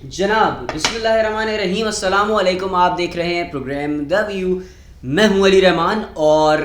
जनाब बिस्मिल्लाहिर्रहमानिर्रहीम, अस्सलाम वालेकुम। आप देख रहे हैं प्रोग्राम द व्यू। मैं हूं अली रहमान और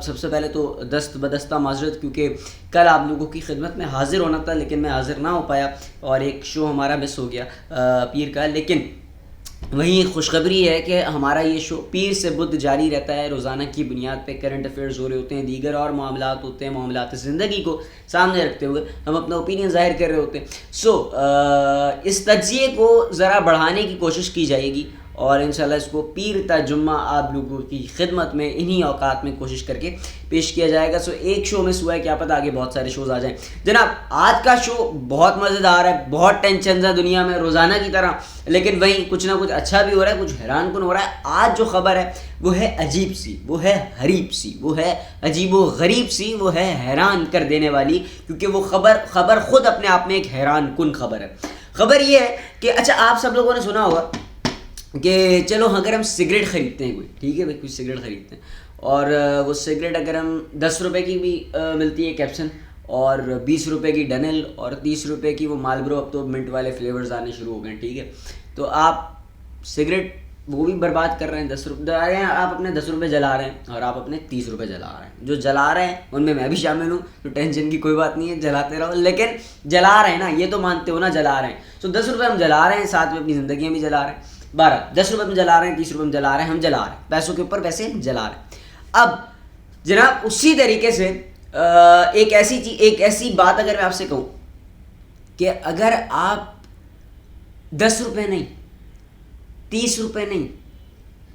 सबसे पहले तो दस्त बदस्ता माजरत, क्योंकि कल आप लोगों की खिदमत में हाज़िर होना था लेकिन मैं हाज़िर ना हो पाया और एक शो हमारा मिस हो गया पीर का। लेकिन वहीं खुशखबरी है कि हमारा ये शो पीर से बुध जारी रहता है। रोज़ाना की बुनियाद पे करंट अफेयर्स हो रहे होते हैं, दीगर और मामलात होते हैं, मामलात ज़िंदगी को सामने रखते हुए हम अपना ओपिनियन ज़ाहिर कर रहे होते हैं। इस तज्ज़िये को ज़रा बढ़ाने की कोशिश की जाएगी और इंशाल्लाह इसको पीर ता जुम्मा आप लोगों की खिदमत में इन्हीं औकात में कोशिश करके पेश किया जाएगा। एक शो मिस हुआ है, क्या पता आगे बहुत सारे शोज़ आ जाएं। जनाब आज का शो बहुत मज़ेदार है, बहुत टेंशन है दुनिया में रोज़ाना की तरह, लेकिन वहीं कुछ ना कुछ अच्छा भी हो रहा है, कुछ हैरान कुन हो रहा है। आज जो खबर है वो है अजीब सी, वो है हरीब सी, वो है अजीबो गरीब सी, वो है हैरान कर देने वाली, क्योंकि वो खबर खुद अपने आप में एक हैरान कुन खबर है। खबर ये है कि अच्छा, आप सब लोगों ने सुना होगा कि चलो अगर हम सिगरेट ख़रीदते हैं, कोई ठीक है भाई, कुछ सिगरेट ख़रीदते हैं और वो सिगरेट अगर हम 10 रुपये की भी मिलती है कैप्सन और 20 रुपये की डनल और 30 रुपये की वो मालब्रो, अब तो मिंट वाले फ्लेवर्स आने शुरू हो गए, ठीक है। तो आप सिगरेट वो भी बर्बाद कर रहे हैं, 10 रुपये आप अपने 10 रुपये जला रहे हैं और आप अपने 30 रुपये जला रहे हैं। जो जला रहे हैं उनमें मैं भी शामिल हूँ, तो टेंशन की कोई बात नहीं है, जलाते रहो, लेकिन जला रहे हैं ना, ये तो मानते हो ना जला रहे हैं। तो 10 रुपये हम जला रहे हैं, साथ में अपनी ज़िंदगियाँ भी जला रहे हैं। 10 रुपये में जला रहे हैं, 30 रुपये में जला रहे हैं, हम जला रहे हैं, पैसों के ऊपर पैसे जला रहे हैं। अब जनाब उसी तरीके से एक ऐसी बात अगर मैं आपसे कहूँ कि अगर आप 10 रुपये नहीं, 30 रुपये नहीं,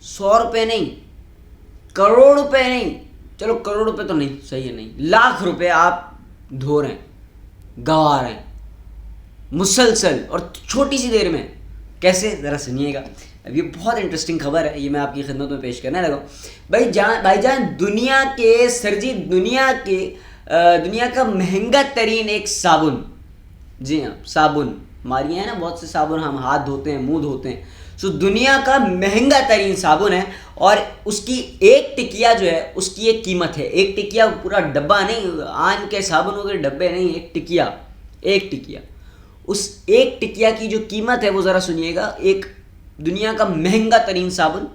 100 रुपये नहीं, करोड़ रुपये नहीं, चलो करोड़ रुपये तो नहीं सही है, नहीं, लाख रुपये आप धो रहे हैं, गंवा रहे हैं मुसलसल और छोटी सी देर में। कैसे, ज़रा सुनिएगा। अब ये बहुत इंटरेस्टिंग खबर है, ये मैं आपकी खिदमत में पेश करने लगा। भाईजान दुनिया के सरजी दुनिया का महंगा तरीन एक साबुन, जी हाँ साबुन, हमारे यहाँ है ना बहुत से साबुन, हम हाथ धोते हैं, मुंह धोते हैं। दुनिया का महंगा तरीन साबुन है और उसकी एक टिकिया जो है उसकी एक कीमत है। एक टिकिया, पूरा डब्बा नहीं, आन के साबुनों के डब्बे नहीं, एक टिकिया। उस एक टिकिया की जो कीमत है वो ज़रा सुनिएगा। एक दुनिया का महंगा तरीन साबुन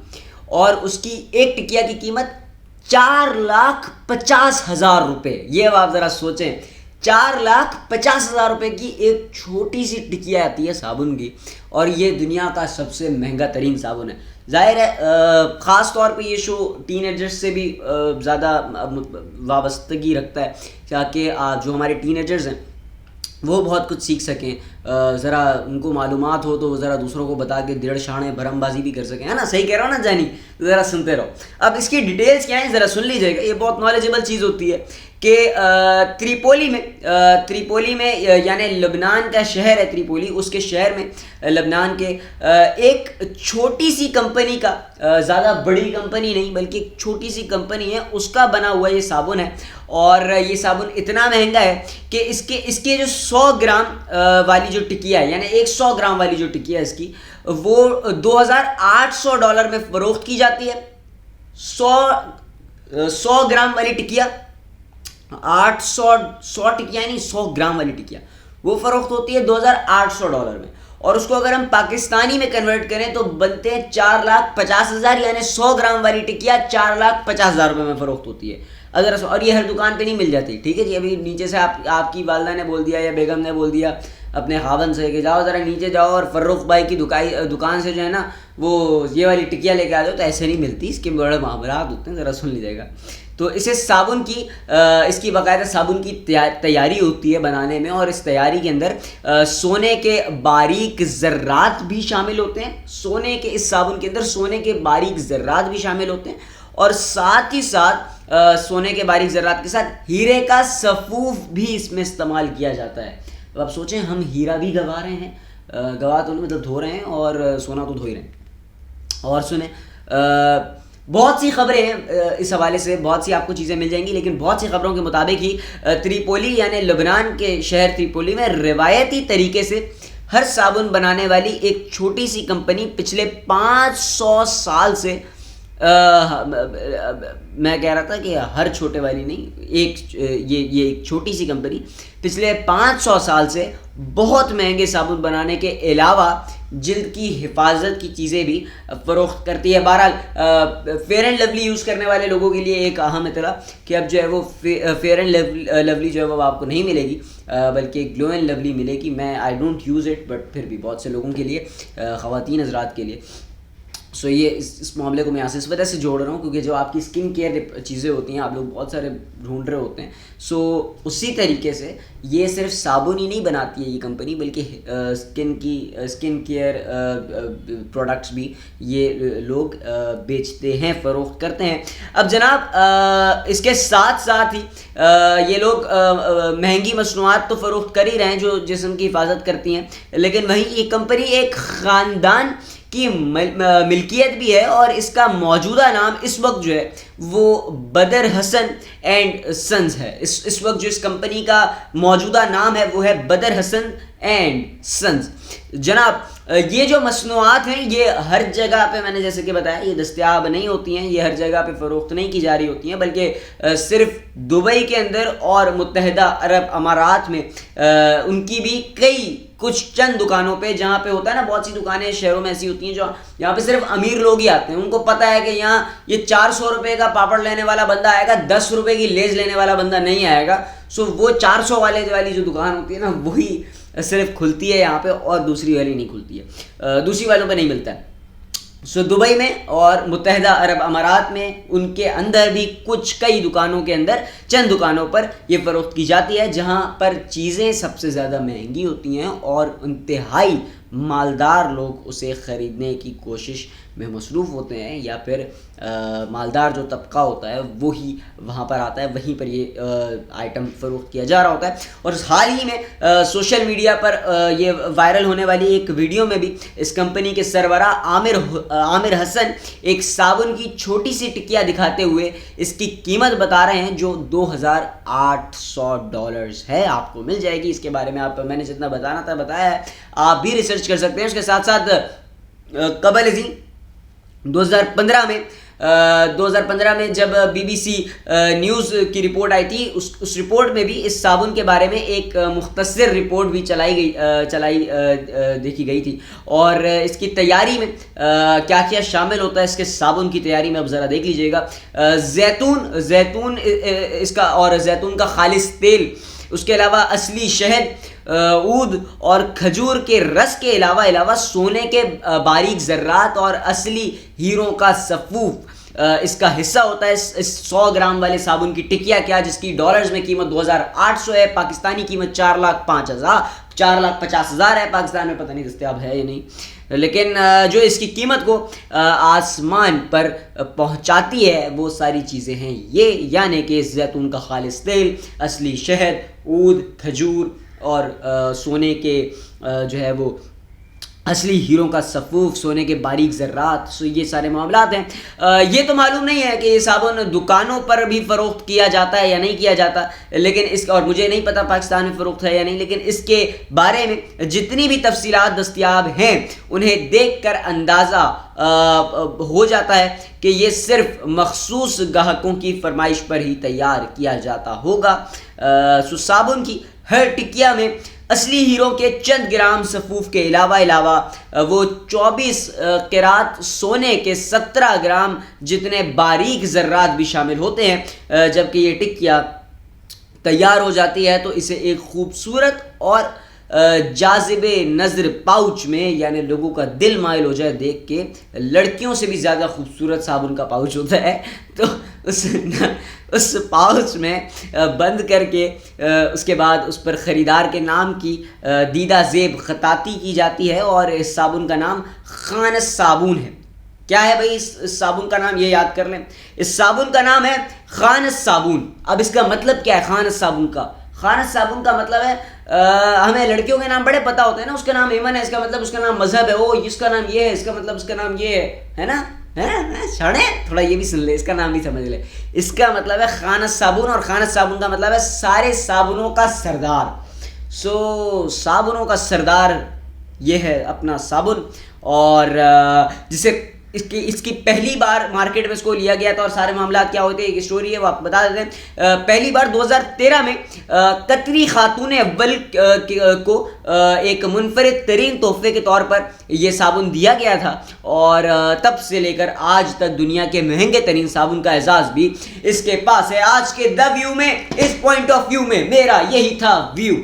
और उसकी एक टिकिया की कीमत 4,50,000 रुपये। ये अब आप ज़रा सोचें, 4,50,000 रुपये की एक छोटी सी टिकिया आती है साबुन की, और ये दुनिया का सबसे महंगा तरीन साबुन है। जाहिर है ख़ास तौर पे ये शो टीनेजर्स से भी ज़्यादा वाबस्तगी रखता है, ताकि जो हमारे टीनेजर्स हैं वो बहुत कुछ सीख सकें, ज़रा उनको मालूमात हो तो वो ज़रा दूसरों को बता के डेढ़ शाणे भरमबाजी भी कर सकें, है ना। सही कह रहा हूँ ना जानी, ज़रा सुनते रहो। अब इसकी डिटेल्स क्या है ज़रा सुन लीजिएगा, ये बहुत नॉलेजेबल चीज़ होती है कि त्रिपोली में यानी लबनान का शहर है त्रिपोली, उसके शहर में लबनान के एक छोटी सी कंपनी का, ज़्यादा बड़ी कंपनी नहीं बल्कि एक छोटी सी कंपनी है, उसका बना हुआ ये साबुन है। और ये साबुन इतना महंगा है कि इसके जो 100 ग्राम वाली जो टिकिया है, यानी 100 ग्राम वाली जो टिकिया है इसकी, वो $2,800 में फ़रोख्त की जाती है। 100 ग्राम वाली टिकिया, 100 टिकिया नहीं, 100 ग्राम वाली टिकिया वो फ़रोख्त होती है $2,800 में। और उसको अगर हम पाकिस्तानी में कन्वर्ट करें तो बनते हैं 4,50,000, यानी 100 ग्राम वाली टिकिया 4,50,000 रुपये में फ़रोख्त होती है। अगर और ये हर दुकान पे नहीं मिल जाती, ठीक है जी। अभी नीचे से आपकी वालदा ने बोल दिया या बेगम ने बोल दिया अपने खावन से कि जाओ ज़रा नीचे जाओ और फ़र्रुख भाई की दुकान से जो है ना वो ये वाली टिकिया लेके आ जाओ, तो ऐसे नहीं मिलती, इसके बड़े मामलात होते हैं, ज़रा सुन लीजिएगा। तो इसे साबुन की इसकी बाकायदा साबुन की तैयारी होती है बनाने में, और इस तैयारी के अंदर सोने के बारीक ज़र्रात भी शामिल होते हैं। इस साबुन के अंदर सोने के बारीक ज़र्रात भी शामिल होते हैं, और साथ ही साथ सोने के बारीक ज़र्रात के साथ हीरे का सफ़ूफ भी इसमें इस्तेमाल किया जाता है। तो आप सोचें, हम हीरा भी गवा रहे हैं, गवा तो नहीं मतलब धो रहे हैं, और सोना तो धो ही रहे हैं। और सुने, बहुत सी खबरें हैं इस हवाले से, बहुत सी आपको चीज़ें मिल जाएंगी, लेकिन बहुत सी खबरों के मुताबिक ही त्रिपोली यानी लबनान के शहर त्रिपोली में रिवायती तरीके से हर साबुन बनाने वाली एक छोटी सी कंपनी पिछले 500 साल से मैं कह रहा था कि हर छोटे वाली नहीं, ये एक छोटी सी कंपनी पिछले 500 साल से बहुत महंगे साबुन बनाने के अलावा जिल्द की हिफाजत की चीज़ें भी फ़रोख्त करती है। बहरहाल फेयर एंड लवली यूज़ करने वाले लोगों के लिए एक अहम इतला कि अब जो है वो फेयर एंड लवली जो है वो आपको नहीं मिलेगी, बल्कि ग्लो एंड लवली मिलेगी। मैं I don't use it, but फिर भी बहुत से लोगों के लिए, ख़वातीन हज़रात के लिए। सो ये इस मामले को मैं यहाँ से इस वजह से जोड़ रहा हूँ क्योंकि जो आपकी स्किन केयर चीज़ें होती हैं आप लोग बहुत सारे ढूंढ रहे होते हैं। सो उसी तरीके से ये सिर्फ साबुन ही नहीं बनाती है ये कंपनी, बल्कि स्किन केयर प्रोडक्ट्स भी ये लोग बेचते हैं, फ़रोख्त करते हैं। अब जनाब इसके साथ साथ ही ये लोग महंगी मसनूआत तो फ़रोख्त कर ही रहे हैं जो जिस्म की हिफाजत करती हैं, लेकिन वहीं ये कंपनी एक ख़ानदान की मिल्कियत भी है और इसका मौजूदा नाम इस वक्त जो है वो बदर हसन एंड सन्स है। इस वक्त जो इस कंपनी का मौजूदा नाम है वो है बदर हसन एंड सन्स। जनाब ये जो मसनूआत हैं ये हर जगह पे, मैंने जैसे कि बताया, ये दस्तयाब नहीं होती हैं, ये हर जगह पे फ़रोख्त नहीं की जा रही होती हैं, बल्कि सिर्फ दुबई के अंदर और मुत्तहिदा अरब अमारात में उनकी भी कुछ चंद दुकानों पे, जहाँ पे होता है ना, बहुत सी दुकानें शहरों में ऐसी होती हैं जो यहाँ पे सिर्फ अमीर लोग ही आते हैं। उनको पता है कि यहाँ ये 400 रुपये का पापड़ लेने वाला बंदा आएगा, 10 रुपये की लेज लेने वाला बंदा नहीं आएगा। सो वो 400 वाली जो दुकान होती है ना, वही सिर्फ खुलती है यहाँ पे और दूसरी वाली नहीं खुलती है, दूसरी वालों पे नहीं मिलता है। सो दुबई में और मुत्तहिदा अरब अमारात में उनके अंदर भी कई दुकानों के अंदर, चंद दुकानों पर ये फ़रोख्त की जाती है जहाँ पर चीज़ें सबसे ज़्यादा महंगी होती हैं और इंतहाई मालदार लोग उसे ख़रीदने की कोशिश में मसरूफ़ होते हैं, या फिर मालदार जो तबका होता है वही वहाँ पर आता है, वहीं पर ये आइटम फ़रोख्त किया जा रहा होता है। और हाल ही में सोशल मीडिया पर ये वायरल होने वाली एक वीडियो में भी इस कंपनी के सरबरा आमिर हसन एक साबुन की छोटी सी टिकिया दिखाते हुए इसकी कीमत बता रहे हैं जो $2,800 है। आपको मिल जाएगी, इसके बारे में मैंने जितना बताना था बताया है, आप भी रिसर्च कर सकते हैं। उसके साथ साथ कबल जी 2015 में जब BBC न्यूज़ की रिपोर्ट आई थी, उस रिपोर्ट में भी इस साबुन के बारे में एक मुख्तसर रिपोर्ट भी देखी गई थी। और इसकी तैयारी में क्या क्या शामिल होता है, इसके साबुन की तैयारी में अब ज़रा देख लीजिएगा। जैतून इसका और जैतून का खालिस तेल, उसके अलावा असली शहद, ऊद और खजूर के रस के अलावा सोने के बारीक ज़र्रात और असली हीरों का सफ़ूफ इसका हिस्सा होता है। इस 100 ग्राम वाले साबुन की टिकिया जिसकी डॉलर्स में कीमत 2,800 है, पाकिस्तानी कीमत 4,50,000 है। पाकिस्तान में पता नहीं दस्तयाब है या नहीं, लेकिन जो इसकी कीमत को आसमान पर पहुंचाती है वो सारी चीज़ें हैं ये, यानी कि जैतून का खालिस तेल, असली शहद, ऊद, खजूर और सोने के जो है वो असली हीरों का सफ़ूफ, सोने के बारीक ज़र्रात। सो ये सारे मामलात हैं। ये तो मालूम नहीं है कि ये साबुन दुकानों पर भी फ़रोख्त किया जाता है या नहीं किया जाता, लेकिन और मुझे नहीं पता पाकिस्तान में फ़रोख्त है या नहीं, लेकिन इसके बारे में जितनी भी तफसीलात दस्तयाब हैं उन्हें देख कर अंदाज़ा हो जाता है कि ये सिर्फ मखसूस ग्राहकों की फरमाइश पर ही तैयार किया जाता होगा। सो साबुन की हर टिकिया में असली हीरो के चंद ग्राम सफ़ूफ के अलावा वो 24 कैरात सोने के 17 ग्राम जितने बारीक ज़र्रात भी शामिल होते हैं। जबकि ये टिकिया तैयार हो जाती है तो इसे एक खूबसूरत और जाज़िबे नज़र पाउच में, यानी लोगों का दिल माइल हो जाए देख के, लड़कियों से भी ज़्यादा खूबसूरत साबुन का पाउच होता है, तो उस पाउच में बंद करके उसके बाद उस पर ख़रीदार के नाम की दीदा ज़ेब ख़ताती की जाती है और इस साबुन का नाम खानस साबुन है। क्या है भाई इस साबुन का नाम, ये याद कर लें, इस साबुन का नाम है खानस साबुन। अब इसका मतलब क्या है खानस साबुन का? खानस साबुन का मतलब है हमें लड़कियों के नाम बड़े पता होते हैं ना, उसका नाम ईमन है, इसका मतलब उसका नाम मजहब है, ओ इसका नाम ये है, इसका मतलब उसका नाम ये है ना, छोड़े थोड़ा ये भी सुन ले, इसका नाम भी समझ ले। इसका मतलब है खानस साबुन, और खानस साबुन का मतलब है सारे साबुनों का सरदार। सो साबुनों का सरदार ये है अपना साबुन, और जिसे इसकी पहली बार मार्केट में इसको लिया गया था और सारे मामला क्या होते हैं, एक स्टोरी है वो आप बता देते हैं। पहली बार 2013 में कतरी खातून अव्वल को एक मुनफरिद तरीन तोहफे के तौर पर यह साबुन दिया गया था और तब से लेकर आज तक दुनिया के महंगे तरीन साबुन का एजाज भी इसके पास है। आज के द व्यू में, इस पॉइंट ऑफ व्यू में मेरा यही था व्यू।